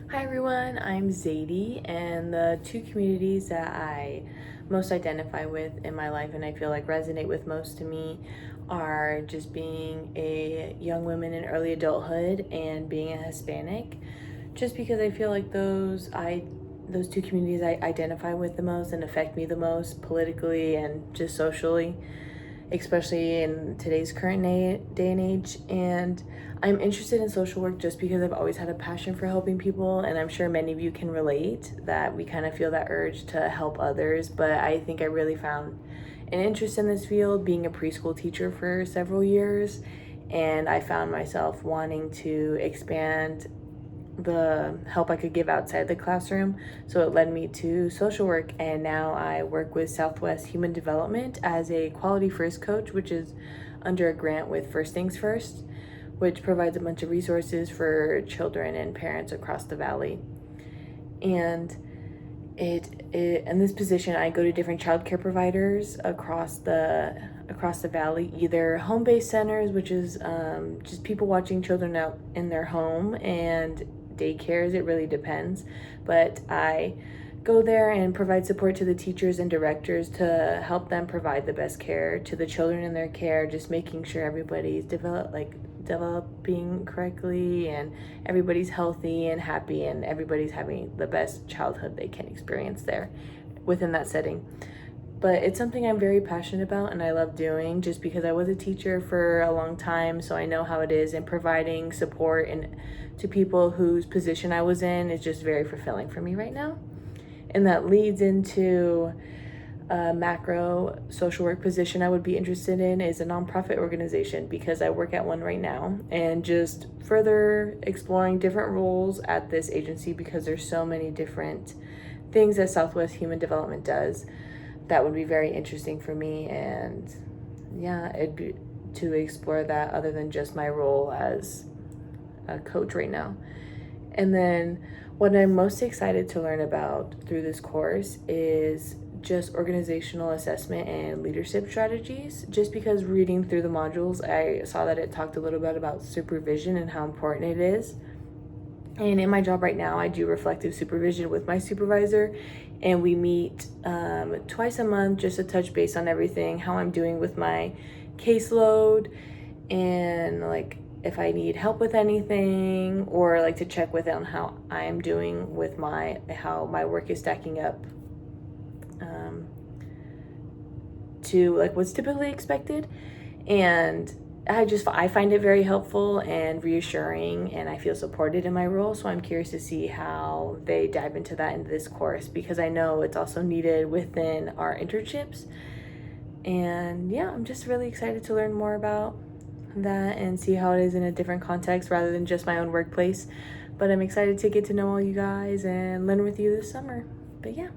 Hi everyone, I'm Zadie, and the two communities that I most identify with in my life and I feel like resonate with most to me are just being a young woman in early adulthood and being a Hispanic. Just because I feel like those two communities I identify with the most and affect me the most politically and just socially, especially in today's current day and age. And I'm interested in social work just because I've always had a passion for helping people, and I'm sure many of you can relate that we kind of feel that urge to help others. But I think I really found an interest in this field being a preschool teacher for several years, and I found myself wanting to expand the help I could give outside the classroom. So it led me to social work, and now I work with Southwest Human Development as a quality first coach, which is under a grant with First Things First, which provides a bunch of resources for children and parents across the valley. And in this position, I go to different childcare providers across the valley, either home-based centers, which is just people watching children out in their home, and daycares. It really depends, but I go there and provide support to the teachers and directors to help them provide the best care to the children in their care, just making sure everybody's developing correctly and everybody's healthy and happy and everybody's having the best childhood they can experience there within that setting. But it's something I'm very passionate about and I love doing just because I was a teacher for a long time, so I know how it is, and providing support and to people whose position I was in is just very fulfilling for me right now. And that leads into a macro social work position I would be interested in is a nonprofit organization, because I work at one right now, and just further exploring different roles at this agency because there's so many different things that Southwest Human Development does that would be very interesting for me. And yeah, it'd be to explore that other than just my role as a coach right now. And then what I'm most excited to learn about through this course is just organizational assessment and leadership strategies, just because reading through the modules I saw that it talked a little bit about supervision and how important it is. And in my job right now, I do reflective supervision with my supervisor, and we meet twice a month just to touch base on everything, how I'm doing with my caseload, and like if I need help with anything, or like to check with on how I'm doing with how my work is stacking up to like what's typically expected. And I find it very helpful and reassuring, and I feel supported in my role. So I'm curious to see how they dive into that in this course, because I know it's also needed within our internships. And yeah, I'm just really excited to learn more about that and see how it is in a different context rather than just my own workplace. But I'm excited to get to know all you guys and learn with you this summer. But yeah.